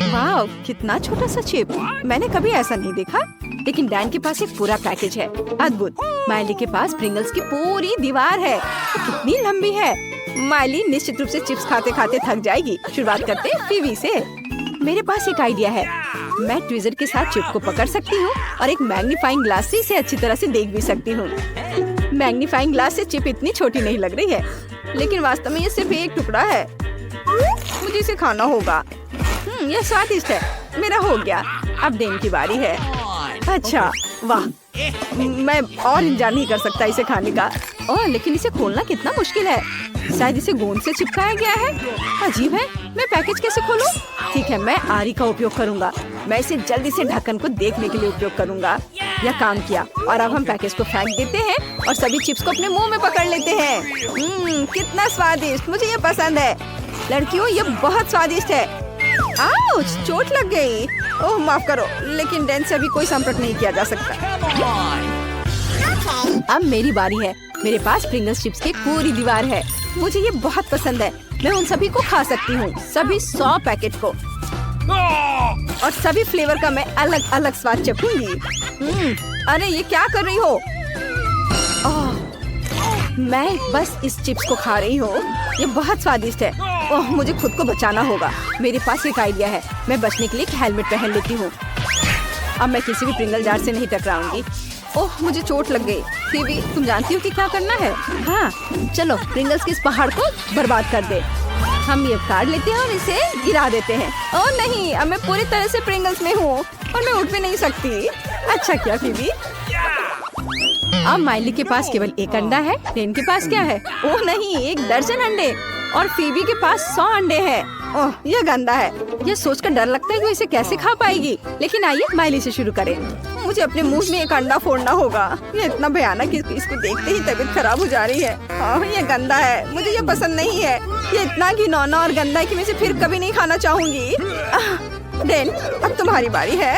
वाह, कितना छोटा सा चिप, मैंने कभी ऐसा नहीं देखा। लेकिन डैन के पास एक पूरा पैकेज है, अद्भुत। माइली के पास प्रिंगल्स की पूरी दीवार है, वो कितनी लंबी है। माइली निश्चित रूप से चिप्स खाते खाते थक जाएगी। शुरुआत करते हैं फीवी से। मेरे पास एक आइडिया है, मैं ट्विजर के साथ चिप को पकड़ सकती हूँ और एक मैग्नीफाइंग ग्लास से इसे अच्छी तरह से देख भी सकती हूँ। मैग्नीफाइंग ग्लास से चिप इतनी छोटी नहीं लग रही है, लेकिन वास्तव में ये सिर्फ एक टुकड़ा है। मुझे इसे खाना होगा। यह स्वादिष्ट है। मेरा हो गया, अब डेन की बारी है। अच्छा, वाह, मैं और इंतजार नहीं कर सकता इसे खाने का। ओह, लेकिन इसे खोलना कितना मुश्किल है। शायद इसे गोंद से चिपकाया गया है। अजीब है, मैं पैकेज कैसे खोलूं? ठीक है, मैं आरी का उपयोग करूंगा। मैं इसे जल्दी से ढक्कन को देखने के लिए उपयोग करूंगा। यह काम किया और अब हम पैकेज को फेंक देते हैं और सभी चिप्स को अपने मुंह में पकड़ लेते हैं। कितना स्वादिष्ट, मुझे ये पसंद है। लड़कियों, ये बहुत स्वादिष्ट है। आउच, चोट लग गई। ओह, माफ करो, लेकिन डैन से अभी कोई संपर्क नहीं किया जा सकता। अब मेरी बारी है। मेरे पास प्रिंगल्स चिप्स की पूरी दीवार है। मुझे ये बहुत पसंद है। मैं उन सभी को खा सकती हूँ, सभी 100 पैकेट को, और सभी फ्लेवर का मैं अलग अलग स्वाद चखूंगी। अरे, ये क्या कर रही हो? मैं बस इस चिप्स को खा रही हूँ। ये बहुत स्वादिष्ट है। ओह, मुझे खुद को बचाना होगा। मेरे पास एक आइडिया है। मैं बचने के लिए एक हेलमेट पहन लेती हूँ। अब मैं किसी भी प्रिंगल जार से नहीं टकराऊंगी। ओह, मुझे चोट लग गई। फीवी, तुम जानती हो कि क्या करना है? हाँ, चलो प्रिंगल्स के इस पहाड़ को बर्बाद कर दे। हम ये काट लेते हैं और इसे गिरा देते हैं। ओह नहीं, अब मैं पूरी तरह से प्रिंगल्स में हूँ और मैं उठ भी नहीं सकती। अच्छा किया फीवी। अब माइली के पास केवल एक अंडा है। डेन के पास क्या है? ओह नहीं, 1 दर्जन अंडे, और फीवी के पास 100 अंडे हैं। ओह, यह गंदा है। यह सोचकर डर लगता है कि इसे कैसे खा पाएगी। लेकिन आइए माइली से शुरू करें। मुझे अपने मुंह में एक अंडा फोड़ना होगा। ये इतना भयानक है कि इसको देखते ही तबीयत खराब हो जा रही है। ये गंदा है, मुझे ये पसंद नहीं है। ये इतना घिनौना और गंदा है कि मैं इसे फिर कभी नहीं खाना चाहूंगी। डेन, अब तुम्हारी बारी है।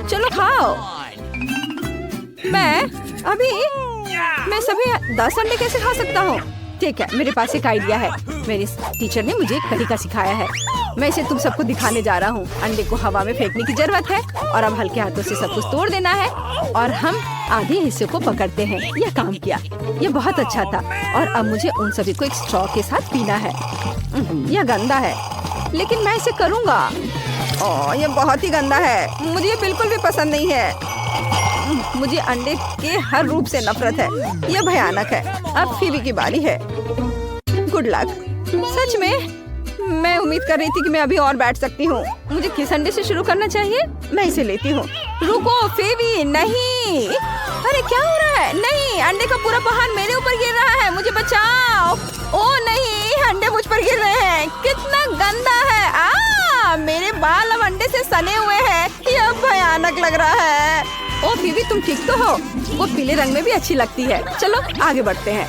चलो खाओ। मैं सभी 10 अंडे कैसे खा सकता हूँ? ठीक है, मेरे पास एक आइडिया है। मेरे टीचर ने मुझे एक तरीका सिखाया है। मैं इसे तुम सबको दिखाने जा रहा हूँ। अंडे को हवा में फेंकने की जरूरत है और अब हल्के हाथों से सब कुछ तोड़ देना है और हम आधे हिस्से को पकड़ते हैं। यह काम किया। यह बहुत अच्छा था और अब मुझे उन सभी को एक स्ट्रॉ के साथ पीना है। यह गंदा है, लेकिन मैं इसे करूँगा। ओह, यह बहुत ही गंदा है। मुझे ये बिल्कुल भी पसंद नहीं है। मुझे अंडे के हर रूप से नफरत है। यह भयानक है। अब फीवी की बारी है। Good luck. सच में मैं उम्मीद कर रही थी कि मैं अभी और बैठ सकती हूँ। मुझे किस अंडे से शुरू करना चाहिए? मैं इसे लेती हूँ। रुको फीवी, नहीं। अरे क्या हो रहा है? नहीं, अंडे का पूरा पहाड़ मेरे ऊपर गिर रहा है। मुझे बचाओ। ओह नहीं, अंडे मुझ पर गिर रहे हैं। कितना गंदा है। मेरे बाल अब अंडे से सने हुए हैं। यह भयानक लग रहा है। ओ फीवी, तुम ठीक तो हो? वो पीले रंग में भी अच्छी लगती है। चलो आगे बढ़ते हैं।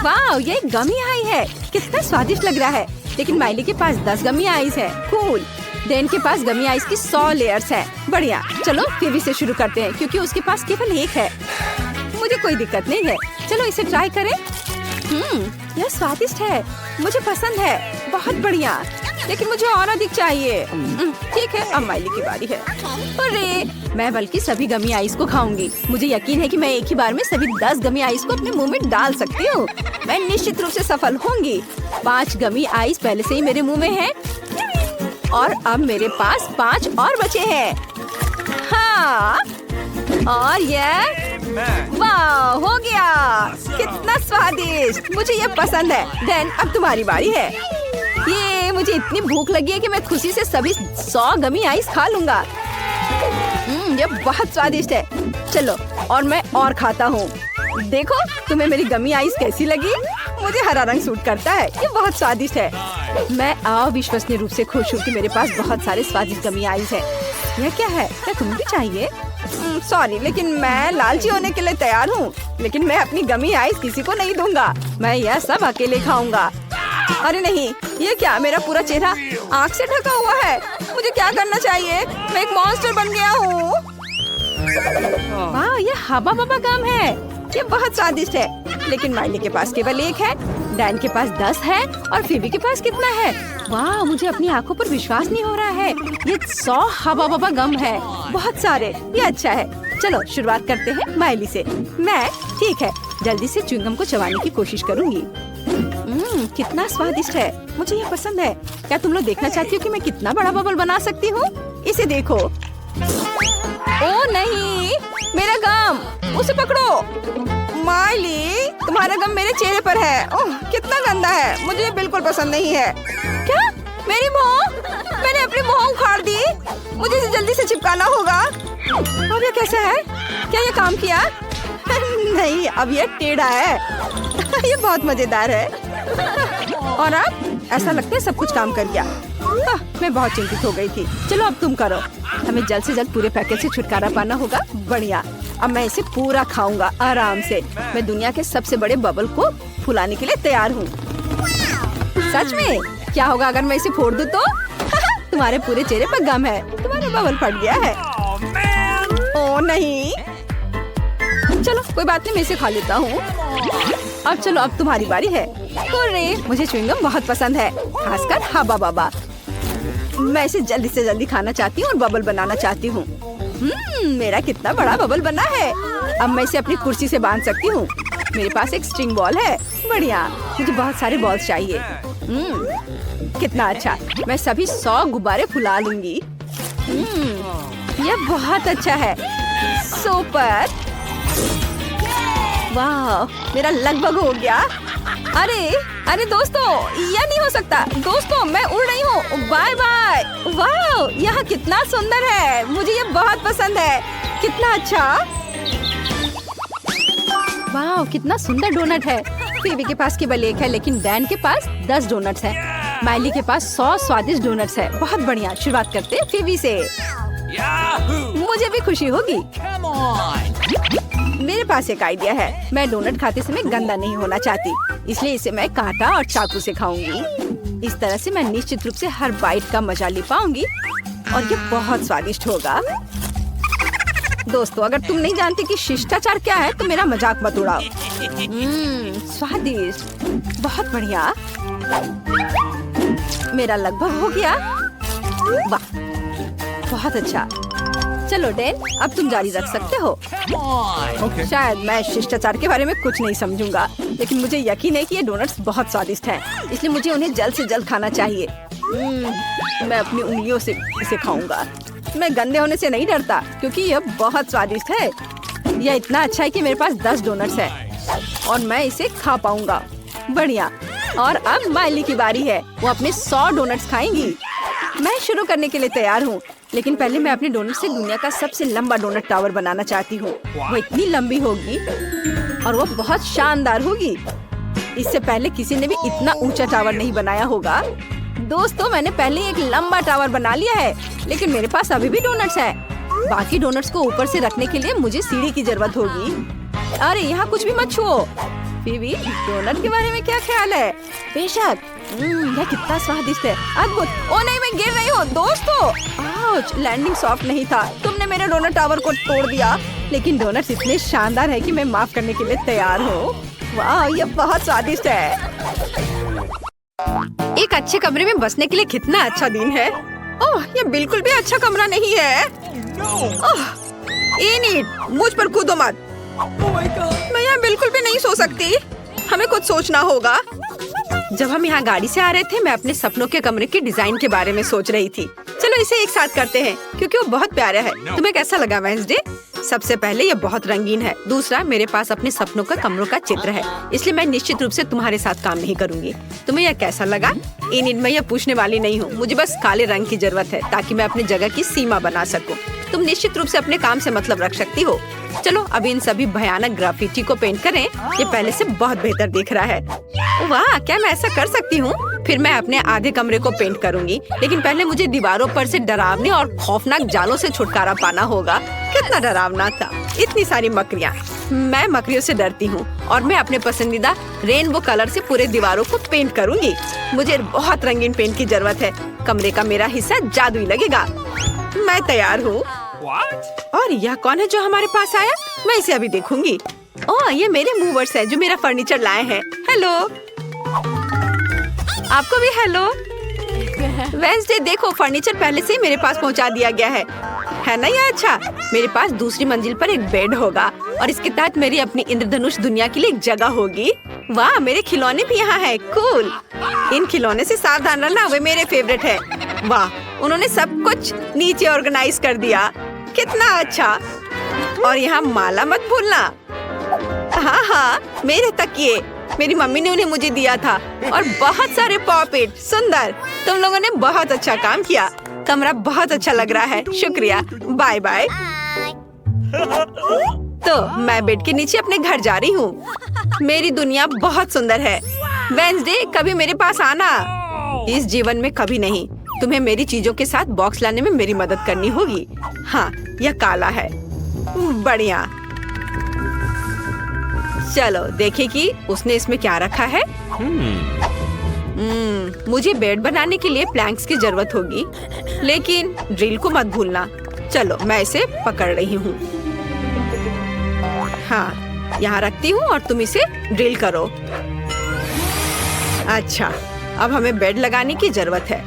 वाह, ये गमी आई है। कितना स्वादिष्ट लग रहा है। लेकिन माइली के पास 10 गमी आइस है। कूल। डेन के पास गमी आइस की 100 लेयर्स है। बढ़िया। चलो फीवी से शुरू करते हैं क्योंकि उसके पास केवल एक है। मुझे कोई दिक्कत नहीं है। चलो इसे ट्राई करें। यह स्वादिष्ट है, मुझे पसंद है। बहुत बढ़िया, लेकिन मुझे और अधिक चाहिए। ठीक है, अब माइली की बारी है। अरे, मैं बल्कि सभी गमी आइस को खाऊंगी। मुझे यकीन है कि मैं एक ही बार में सभी 10 गमी आइस को अपने मुंह में डाल सकती हूँ। मैं निश्चित रूप से सफल होंगी। 5 गमी आइस पहले से ही मेरे मुंह में है और अब मेरे पास 5 और बचे हैं। हाँ, और ये वाह, हो गया। कितना स्वादिष्ट, मुझे ये पसंद है। डेन, अब तुम्हारी बारी है। ये मुझे इतनी भूख लगी है कि मैं खुशी से सभी 100 गमी आइस खा लूंगा। ये बहुत स्वादिष्ट है। चलो, और मैं और खाता हूँ। देखो तुम्हें मेरी गमी आइस कैसी लगी? मुझे हरा रंग सूट करता है। ये बहुत स्वादिष्ट है। मैं अविश्वसनीय रूप से खुश हूँ कि मेरे पास बहुत सारे स्वादिष्ट गमी आइस है। यह क्या है? क्या तुम्हें भी चाहिए? सॉरी, लेकिन मैं लालची होने के लिए तैयार हूँ, लेकिन मैं अपनी गमी आइस किसी को नहीं दूंगा। मैं यह सब अकेले खाऊंगा। अरे नहीं, ये क्या? मेरा पूरा चेहरा आग से ढका हुआ है। मुझे क्या करना चाहिए? मैं एक मॉन्स्टर बन गया हूँ। वाह, ये हबा बबा गम है। ये बहुत स्वादिष्ट है, लेकिन माइली के पास केवल एक है, डैन के पास 10 है और फेबी के पास कितना है? वाह, मुझे अपनी आंखों पर विश्वास नहीं हो रहा है। ये 100 हवा बबा गम है, बहुत सारे। ये अच्छा है। चलो शुरुआत करते हैं माइली से। मैं ठीक है, जल्दी से च्युइंगम को चबाने की कोशिश करूंगी। कितना स्वादिष्ट है, मुझे ये पसंद है। क्या तुम लोग देखना चाहती हो कि मैं कितना बड़ा बबल बना सकती हूँ? इसे देखो। ओ नहीं, मेरा गम, उसे पकड़ो। माइली, तुम्हारा गम मेरे चेहरे पर है। ओह, कितना गंदा है, मुझे ये बिल्कुल पसंद नहीं है। क्या? मेरी मुँह? मैंने अपनी मुँह उखाड़ दी। मुझे इसे जल्दी से चिपकाना होगा। अब ये कैसा है? क्या ये काम किया? नहीं, अब ये टेढ़ा है। ये बहुत मजेदार है। और अब ऐसा लगता है सब कुछ काम कर गया। मैं बहुत चिंतित हो गई थी। चलो अब तुम करो। हमें जल्द से जल्द पूरे पैकेट से छुटकारा पाना होगा। बढ़िया, अब मैं इसे पूरा खाऊंगा आराम से। मैं दुनिया के सबसे बड़े बबल को फुलाने के लिए तैयार हूँ। सच में? क्या होगा अगर मैं इसे फोड़ दूँ तो? तुम्हारे पूरे चेहरे पर गम है, तुम्हारा बबल फट गया है। ओ नहीं, चलो कोई बात नहीं, मैं इसे खा लेता हूँ। अब चलो, अब तुम्हारी बारी है। मुझे च्युइंगम बहुत पसंद है, खासकर हवा बाबा। मैं इसे जल्दी से जल्दी खाना चाहती हूँ और बबल बनाना चाहती हूँ। मेरा कितना बड़ा बबल बना है। अब मैं इसे अपनी कुर्सी से बांध सकती हूँ। मेरे पास एक स्ट्रिंग बॉल है। बढ़िया, मुझे बहुत सारे बॉल्स चाहिए। कितना अच्छा, मैं सभी 100 गुब्बारे फुला लूंगी। यह बहुत अच्छा है। सुपर, वाह, मेरा लगभग हो गया। अरे दोस्तों, यह नहीं हो सकता। दोस्तों, मैं उड़ रही हूँ। Bye bye. वाह, यह कितना सुंदर है, मुझे ये बहुत पसंद है। कितना अच्छा, वाह, कितना सुंदर डोनट है। फेबी के पास केवल एक है, लेकिन डैन के पास 10 डोनट्स हैं। माइली के पास 100 स्वादिष्ट डोनट्स है। बहुत बढ़िया, शुरुआत करते हैं फेबी से। मुझे भी खुशी होगी। मेरे पास एक आइडिया है। मैं डोनट खाते समय गंदा नहीं होना चाहती, इसलिए इसे मैं कांटा और चाकू से खाऊंगी। इस तरह से मैं निश्चित रूप से हर बाइट का मजा ले पाऊंगी और ये बहुत स्वादिष्ट होगा। दोस्तों, अगर तुम नहीं जानते कि शिष्टाचार क्या है तो मेरा मजाक मत उड़ाओ। स्वादिष्ट, बहुत बढ़िया। मेरा लगभग हो गया। वाह, बहुत अच्छा। चलो डैन, अब तुम जारी रख सकते हो। शायद मैं शिष्टाचार के बारे में कुछ नहीं समझूंगा, लेकिन मुझे यकीन है कि ये डोनट्स बहुत स्वादिष्ट हैं, इसलिए मुझे उन्हें जल्द से जल्द खाना चाहिए। मैं अपनी उंगलियों से इसे खाऊंगा। मैं गंदे होने से नहीं डरता, क्योंकि यह बहुत स्वादिष्ट है। यह इतना अच्छा है कि मेरे पास 10 डोनट्स है और मैं इसे खा पाऊंगा। बढ़िया, और अब माइली की बारी है। वो अपने 100 डोनट्स खाएंगी। मैं शुरू करने के लिए तैयार हूँ, लेकिन पहले मैं अपने डोनट से दुनिया का सबसे लंबा डोनट टावर बनाना चाहती हूँ। वो इतनी लंबी होगी और वो बहुत शानदार होगी। इससे पहले किसी ने भी इतना ऊंचा टावर नहीं बनाया होगा। दोस्तों, मैंने पहले एक लंबा टावर बना लिया है, लेकिन मेरे पास अभी भी डोनट्स हैं। बाकी डोनट्स को ऊपर से रखने के लिए मुझे सीढ़ी की जरूरत होगी। अरे यहाँ कुछ भी मत छुओ। फेबी, डोनट के बारे में क्या ख्याल है? बेशक, यह कितना स्वादिष्ट है, अद्भुत। ओ नहीं, मैं गिर रही हूँ। दोस्तों, आउच, लैंडिंग सॉफ्ट नहीं था। तुमने मेरे डोनट टावर को तोड़ दिया, लेकिन डोनट्स इतने शानदार है कि मैं माफ करने के लिए तैयार हूँ। वाह, यह बहुत स्वादिष्ट है। एक अच्छे कमरे में बसने के लिए कितना अच्छा दिन है। ओह, यह बिल्कुल भी अच्छा कमरा नहीं है। ओह, एनिट, मुझ पर कूदो मत। मैं यहाँ बिल्कुल भी नहीं सो सकती। हमें कुछ सोचना होगा। जब हम यहाँ गाड़ी से आ रहे थे, मैं अपने सपनों के कमरे की डिजाइन के बारे में सोच रही थी। चलो इसे एक साथ करते हैं, क्योंकि वो बहुत प्यारा है। तुम्हें कैसा लगा वेंसडे? सबसे पहले ये बहुत रंगीन है। दूसरा, मेरे पास अपने सपनों का कमरों का चित्र है, इसलिए मैं निश्चित रूप से तुम्हारे साथ काम नहीं करूंगी। तुम्हें यह कैसा लगा? इन मैं यह पूछने वाली नहीं हूँ। मुझे बस काले रंग की जरूरत है, ताकि मैं अपनी जगह की सीमा बना सकूं। तुम निश्चित रूप से अपने काम से मतलब रख सकती हो। चलो अब इन सभी भयानक ग्राफिटी को पेंट करें। ये पहले से बहुत बेहतर दिख रहा है। वाह, क्या मैं ऐसा कर सकती हूँ? फिर मैं अपने आधे कमरे को पेंट करूंगी, लेकिन पहले मुझे दीवारों पर से डरावने और खौफनाक जालों से छुटकारा पाना होगा। कितना डरावना था, इतनी सारी मकड़ियाँ। मैं मकड़ियों से डरती हूँ और मैं अपने पसंदीदा रेनबो कलर से पूरे दीवारों को पेंट करूंगी। मुझे बहुत रंगीन पेंट की जरूरत है। कमरे का मेरा हिस्सा जादुई लगेगा। मैं तैयार हूँ। और यह कौन है जो हमारे पास आया? मैं इसे अभी देखूंगी। ओह, ये मेरे मूवर्स हैं जो मेरा फर्नीचर लाए हैं। हेलो, आपको भी हेलो। वेंसडे देखो, फर्नीचर पहले से ही मेरे पास पहुंचा दिया गया है ना ये अच्छा। मेरे पास दूसरी मंजिल पर एक बेड होगा और इसके तहत मेरी अपनी इंद्रधनुष दुनिया के लिए एक जगह होगी। वाह, मेरे खिलौने भी यहाँ है। कूल। इन खिलौने से सावधान रहना, वे मेरे फेवरेट है। वाह, उन्होंने सब कुछ नीचे ऑर्गेनाइज कर दिया। कितना अच्छा। और यहाँ माला मत भूलना। हाँ हाँ, मेरे तकिए मेरी मम्मी ने उन्हें मुझे दिया था और बहुत सारे पॉपेट। सुंदर, तुम लोगों ने बहुत अच्छा काम किया। कमरा बहुत अच्छा लग रहा है। शुक्रिया, बाय बाय। तो मैं बेड के नीचे अपने घर जा रही हूँ। मेरी दुनिया बहुत सुंदर है। वेंसडे, कभी मेरे पास आना। इस जीवन में कभी नहीं। तुम्हें मेरी चीजों के साथ बॉक्स लाने में मेरी मदद करनी होगी। हाँ, यह काला है। बढ़िया। चलो देखें कि उसने इसमें क्या रखा है। मुझे बेड बनाने के लिए प्लैंक्स की जरूरत होगी, लेकिन ड्रिल को मत भूलना। चलो मैं इसे पकड़ रही हूँ। हाँ, यहाँ रखती हूँ और तुम इसे ड्रिल करो। अच्छा, अब हमें बेड लगाने की जरूरत है।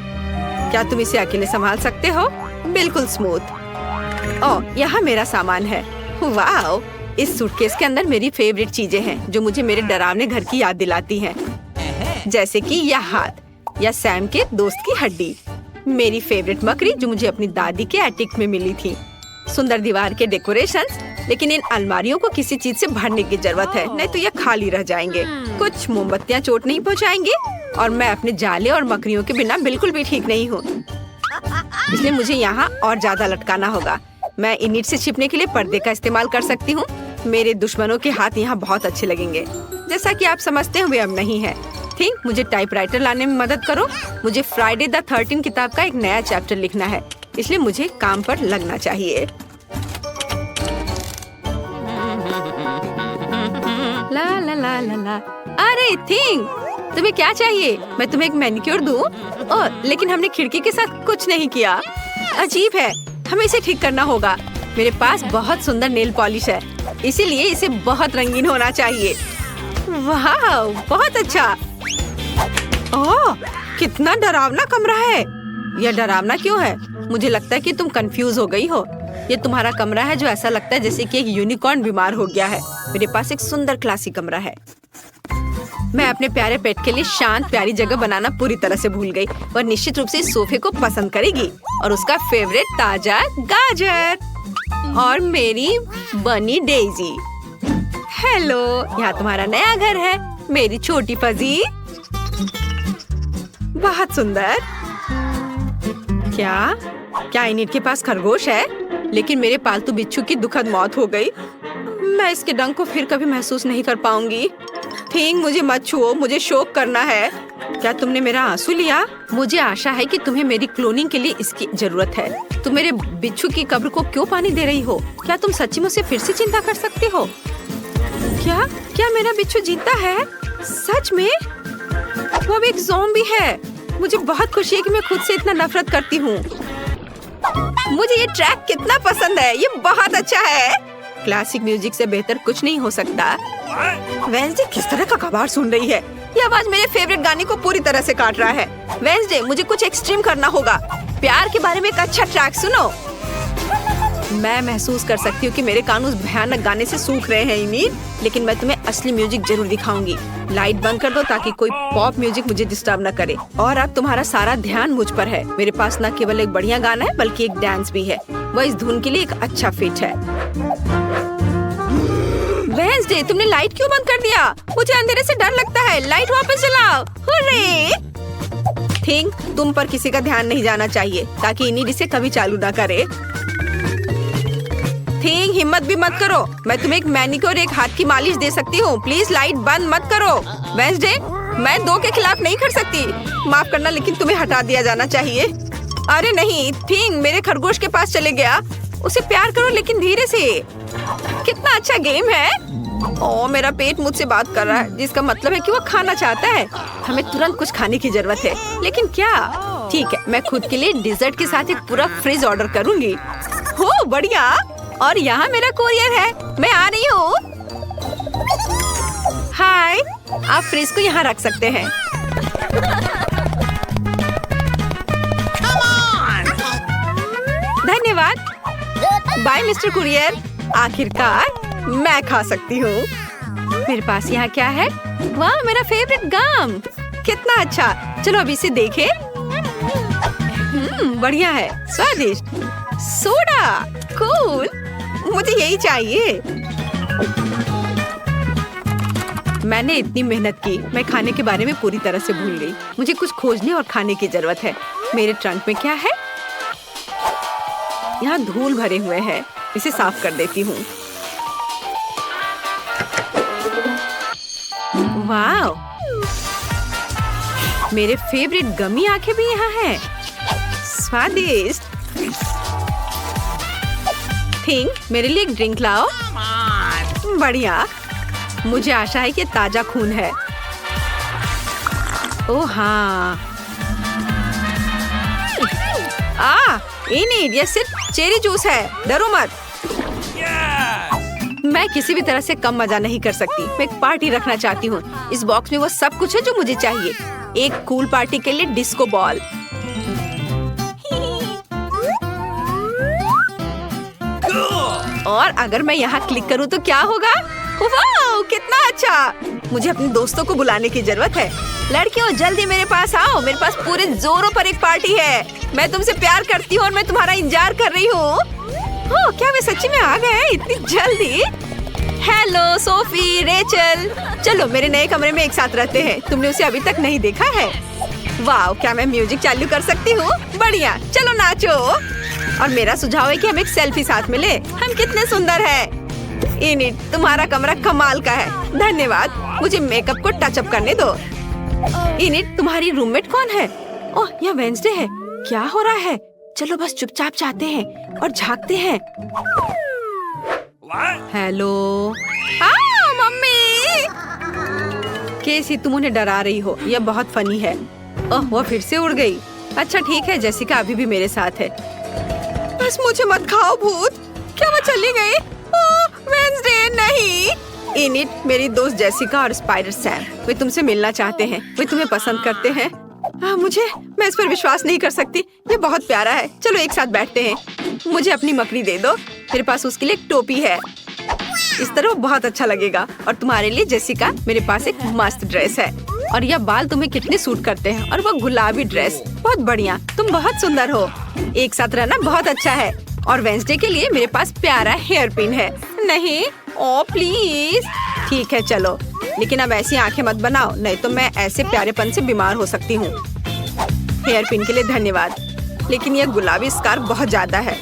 क्या तुम इसे अकेले संभाल सकते हो? बिल्कुल स्मूथ। ओह, यहाँ मेरा सामान है। वाह, इस सूटकेस के अंदर मेरी फेवरेट चीजें हैं जो मुझे मेरे डरावने घर की याद दिलाती हैं। जैसे कि यह हाथ या सैम के दोस्त की हड्डी, मेरी फेवरेट मकड़ी जो मुझे अपनी दादी के एटिक में मिली थी, सुंदर दीवार के डेकोरेशंस। लेकिन इन अलमारियों को किसी चीज से भरने की जरूरत है, नहीं तो यह खाली रह जाएंगे। कुछ मोमबत्तियाँ चोट नहीं पहुँचाएंगी और मैं अपने जाले और मकड़ियों के बिना बिल्कुल भी ठीक नहीं हूँ, इसलिए मुझे यहाँ और ज्यादा लटकाना होगा। मैं इनिट से छिपने के लिए पर्दे का इस्तेमाल कर सकती हूँ। मेरे दुश्मनों के हाथ यहाँ बहुत अच्छे लगेंगे। जैसा कि आप समझते हैं वे अब नहीं है। ठीक, मुझे टाइपराइटर लाने में मदद करो। मुझे फ्राइडे द 13 किताब का एक नया चैप्टर लिखना है, इसलिए मुझे काम पर लगना चाहिए। ला ला ला ला ला। अरे थिंग, तुम्हें क्या चाहिए? मैं तुम्हें एक मैनिक्योर दूं? ओह, लेकिन हमने खिड़की के साथ कुछ नहीं किया। अजीब है, हमें इसे ठीक करना होगा। मेरे पास बहुत सुंदर नेल पॉलिश है, इसीलिए इसे बहुत रंगीन होना चाहिए। वाह, बहुत अच्छा। ओह, कितना डरावना कमरा है। यह डरावना क्यों है? मुझे लगता है कि तुम कंफ्यूज हो गई हो। ये तुम्हारा कमरा है जो ऐसा लगता है जैसे कि एक यूनिकॉर्न बीमार हो गया है। मेरे पास एक सुंदर क्लासिक कमरा है। मैं अपने प्यारे पेट के लिए शांत प्यारी जगह बनाना पूरी तरह से भूल गई। वह निश्चित रूप से इस सोफे को पसंद करेगी और उसका फेवरेट ताजा गाजर और मेरी बनी डेजी। हेलो, यहाँ तुम्हारा नया घर है, मेरी छोटी फजी। बहुत सुंदर। क्या इनिट के पास खरगोश है? लेकिन मेरे पालतू बिच्छू की दुखद मौत हो गई। मैं इसके डंक को फिर कभी महसूस नहीं कर पाऊंगी। थिंग, मुझे मत छुओ, मुझे शोक करना है। क्या तुमने मेरा आंसू लिया? मुझे आशा है कि तुम्हें मेरी क्लोनिंग के लिए इसकी जरूरत है। तुम मेरे बिच्छू की कब्र को क्यों पानी दे रही हो? क्या तुम सच्ची मुझसे फिर से चिंता कर सकते हो? क्या मेरा बिच्छू जीता है? सच में? वो अब एक ज़ॉम्बी है। मुझे बहुत खुशी है कि मैं खुद से इतना नफरत करती हूँ। मुझे ये ट्रैक कितना पसंद है, ये बहुत अच्छा है। क्लासिक म्यूजिक से बेहतर कुछ नहीं हो सकता। वेंसडे किस तरह का कबाड़ सुन रही है? ये आवाज मेरे फेवरेट गाने को पूरी तरह से काट रहा है। वेंसडे, मुझे कुछ एक्सट्रीम करना होगा। प्यार के बारे में एक अच्छा ट्रैक सुनो। मैं महसूस कर सकती हूँ कि मेरे कान उस भयानक गाने से सूख रहे हैं इनीर, लेकिन मैं तुम्हें असली म्यूजिक जरूर दिखाऊंगी। लाइट बंद कर दो ताकि कोई पॉप म्यूजिक मुझे डिस्टर्ब न करे। और अब तुम्हारा सारा ध्यान मुझ पर है। मेरे पास न केवल एक बढ़िया गाना है बल्कि एक डांस भी है। वह इस धुन के लिए एक अच्छा फिट है। वेंसडे, तुमने लाइट क्यों बंद कर दिया? मुझे अंधेरे से डर लगता है। लाइट वापस जलाओ। हुर्रे! थिंग, तुम पर किसी का ध्यान नहीं जाना चाहिए ताकि इनीर इसे कभी चालू न करे। थिंग, हिम्मत भी मत करो। मैं तुम्हें एक मैनिक्योर और एक हाथ की मालिश दे सकती हूँ। प्लीज लाइट बंद मत करो। वेंसडे, मैं 2 के खिलाफ नहीं कर सकती। माफ करना, लेकिन तुम्हें हटा दिया जाना चाहिए। अरे नहीं, थिंग मेरे खरगोश के पास चले गया। उसे प्यार करो लेकिन धीरे से। कितना अच्छा गेम है। ओह, मेरा पेट मुझसे बात कर रहा है, जिसका मतलब है कि वो खाना चाहता है। हमें तुरंत कुछ खाने की जरूरत है, लेकिन क्या? ठीक है, मैं खुद के लिए डिजर्ट के साथ एक पूरा फ्रिज ऑर्डर करूंगी। हो बढ़िया। और यहाँ मेरा कोरियर है, मैं आ रही हूँ। हाय, आप फ्रिज को यहाँ रख सकते हैं। धन्यवाद। Bye mister courier. आखिरकार मैं खा सकती हूँ। मेरे पास यहाँ क्या है? वाह, मेरा फेवरेट गम। कितना अच्छा। चलो अभी इसे देखें। बढ़िया है, स्वादिष्ट। Soda, cool. मुझे यही चाहिए। मैंने इतनी मेहनत की, मैं खाने के बारे में पूरी तरह से भूल गई। मुझे कुछ खोजने और खाने की जरूरत है। मेरे ट्रंक में क्या है? यहाँ धूल भरे हुए हैं। इसे साफ कर देती हूँ। वाव, मेरे फेवरेट गमी आंखें भी यहाँ हैं। स्वादिष्ट। थिंक, मेरे लिए एक ड्रिंक लाओ। बढ़िया। मुझे आशा है कि ताजा खून है। ओह हाँ। ये सिर्फ चेरी जूस है। डरो मत। मैं किसी भी तरह से कम मजा नहीं कर सकती। मैं एक पार्टी रखना चाहती हूँ। इस बॉक्स में वो सब कुछ है जो मुझे चाहिए। एक कूल पार्टी के लिए डिस्को बॉल, और अगर मैं यहाँ क्लिक करूँ तो क्या होगा? वाह, कितना अच्छा। मुझे अपने दोस्तों को बुलाने की जरूरत है। लड़कियों, जल्दी मेरे पास आओ। मेरे पास पूरे जोरों पर एक पार्टी है। मैं तुमसे प्यार करती हूँ और मैं तुम्हारा इंतजार कर रही हूँ। ओह, क्या वे सच्ची में आ गए इतनी जल्दी? Hello Sophie, Rachel. चलो मेरे नए कमरे में एक साथ रहते हैं। तुमने उसे अभी तक नहीं देखा है। वाह, क्या मैं म्यूजिक चालू कर सकती हूँ? बढ़िया, चलो नाचो। और मेरा सुझाव है कि हम एक सेल्फी साथ में ले। हम कितने सुंदर हैं। इनिट, तुम्हारा कमरा कमाल का है। धन्यवाद। मुझे मेकअप को टचअप करने दो। इनिट, तुम्हारी रूममेट कौन है? ओह, यह वेंसडे है। क्या हो रहा है? चलो बस चुपचाप जाते हैं और झांकते हैं। हेलो। मम्मी। केसी, तुम उन्हें डरा रही हो। यह बहुत फनी है। ओह, वो फिर से उड़ गई। अच्छा ठीक है, जेसिका अभी भी मेरे साथ है। बस मुझे मत खाओ भूत। क्या वो चली गई? वेंसडे नहीं। इनिट, मेरी दोस्त जेसिका और स्पाइडर सैम, वे तुमसे मिलना चाहते हैं। वे तुम्हें पसंद करते हैं। मैं इस पर विश्वास नहीं कर सकती। ये बहुत प्यारा है। चलो एक साथ बैठते हैं। मुझे अपनी मकड़ी दे दो। मेरे पास उसके लिए एक टोपी है। इस तरह वो बहुत अच्छा लगेगा। और तुम्हारे लिए जेसिका, मेरे पास एक मस्त ड्रेस है। और यह बाल तुम्हें कितने सूट करते हैं। और वो गुलाबी ड्रेस, बहुत बढ़िया। तुम बहुत सुंदर हो। एक साथ रहना बहुत अच्छा है। और वेंसडे के लिए मेरे पास प्यारा हेयर पिन है। नहीं, ओ प्लीज। ठीक है चलो, लेकिन अब ऐसी आंखें मत बनाओ, नहीं तो मैं ऐसे प्यारेपन से बीमार हो सकती हूँ। हेयर पिन के लिए धन्यवाद, लेकिन यह गुलाबी स्कार्फ बहुत ज्यादा है।